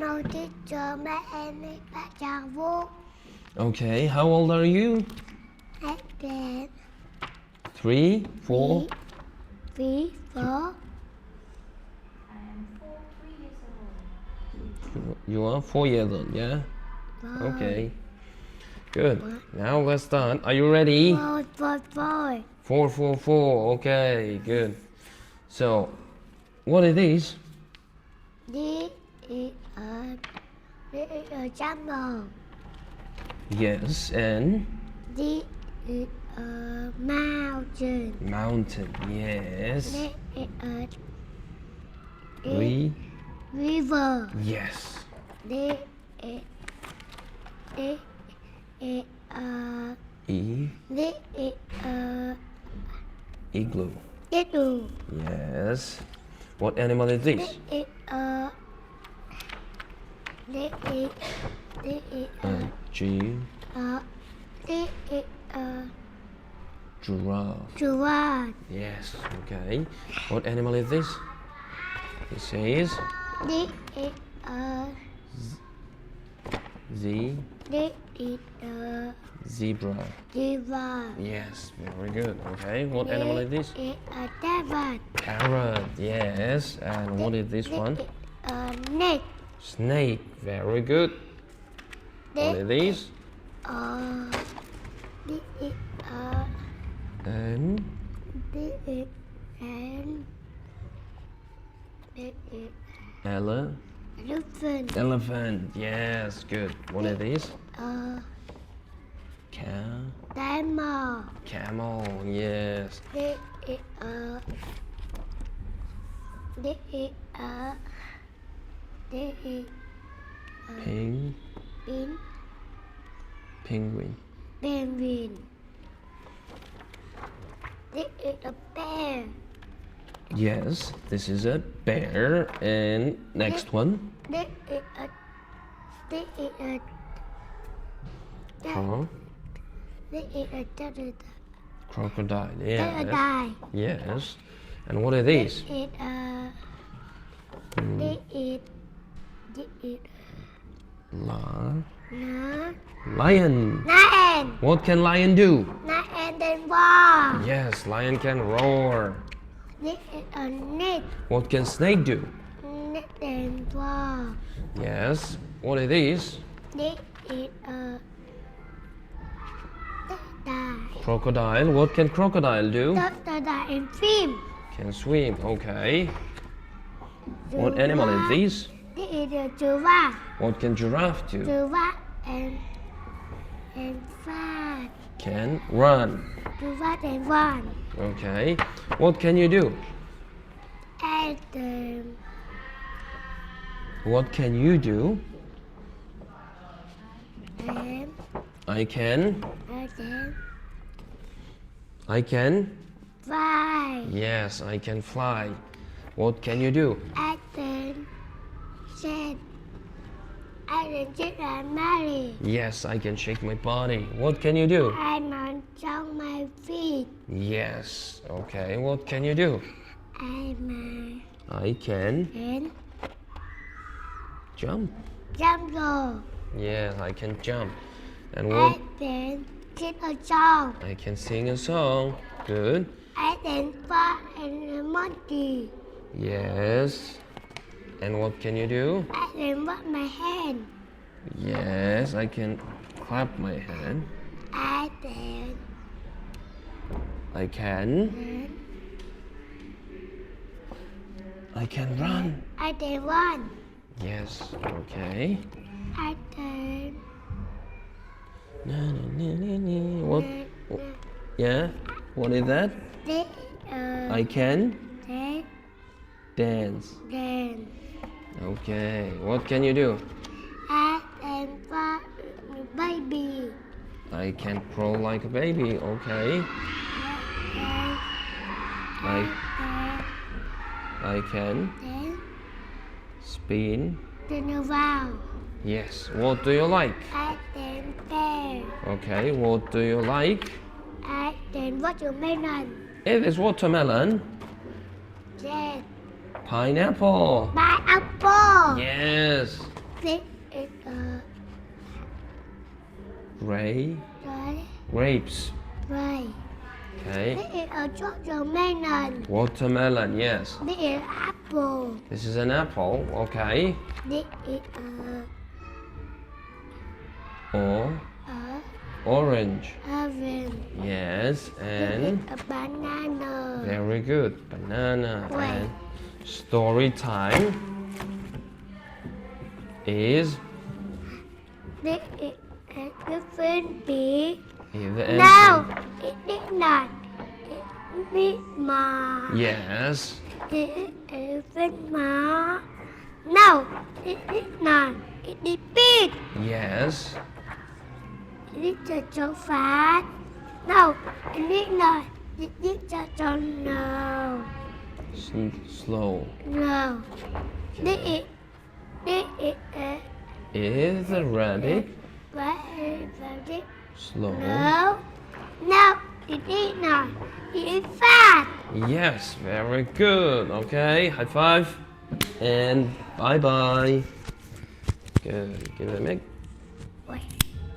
no teacher, my enemy, but Okay, how old are you? 3, 4? 3, 4. You are 4 years old, yeah? Okay. Good. Now let's start. Are you ready? 4, 4, 4. 4, 4, 4. Okay, good. So, what is this? This is a jungle. Yes, and? This is a mountain. Mountain, yes. This is a river. Yes. This is a this is a Igloo. igloo. Yes. What animal is this? This is a this is G. this is a Giraffe. giraffe. Yes, okay. What animal is this? It says This is a Z. this is a Zebra. zebra. Yes, very good. Okay, what animal is this? This is a parrot. Parrot. Yes, and what is this one? This is a snake. Snake. Very good. What is this? This is And this is this is elephant. elephant. Yes, good. What is this? Camel. Camel. Yes. This is this is this is Penguin. penguin. This is a bear. Yes, this is a bear. And next one. This is a this is a Huh? this is a Crocodile. Yes. crocodile. Yes. And what are these? This is this is Lion. lion. What can lion do? Lion then war. Yes, lion can roar. This is a snake. What can snake do? Snake then war. Yes. What are these? This is a crocodile. Crocodile. What can crocodile do? Crocodile in film. Can swim. Okay. What animal is this? This is a giraffe. What can giraffe do? Giraffe and fat. Can run. Giraffe and one. Okay. What can you do? And What can you do? I can. I can. fly. Yes, I can fly. What can you do? I can shake. I can shake and marry. Yes, I can shake my body. What can you do? I can jump my feet. Yes. Okay. What can you do? I can jump. jump rope. Yes, I can jump. And I what? can sing a song. I can sing a song. Good. I can fly and a monkey. Yes. And what can you do? I can rub my hand. Yes, I can clap my hand. I can I can run. I can run. Yes. Okay. I can What? Yeah. What is that? this I can this dance. then Okay. What can you do? I can fly baby. I can crawl like a baby. Okay. I can Then spin. turn around. Yes. What do you like? I can bear. Okay. What do you like? I can watermelon. It is watermelon. Yes. Pineapple. My apple. Yes. This is a Ray. right. Grapes. Right. Okay. This is a watermelon. Watermelon, yes. This is apple. This is an apple, okay. This is Or a orange. orange. Yes, This and is a banana. very good. Banana. Wait. And story time is This is a different bee. the No, it is not. It is ma. Yes. It is elephant ma. No, it is not. It is pig. Yes. It is so fast. No, it is not. It is so no. Slow. No. This is a Is a rabbit rabbit. slow? No, no, it is not. It is fast. Yes, very good. Okay, high five and bye bye. Good. Give it a make. Wait.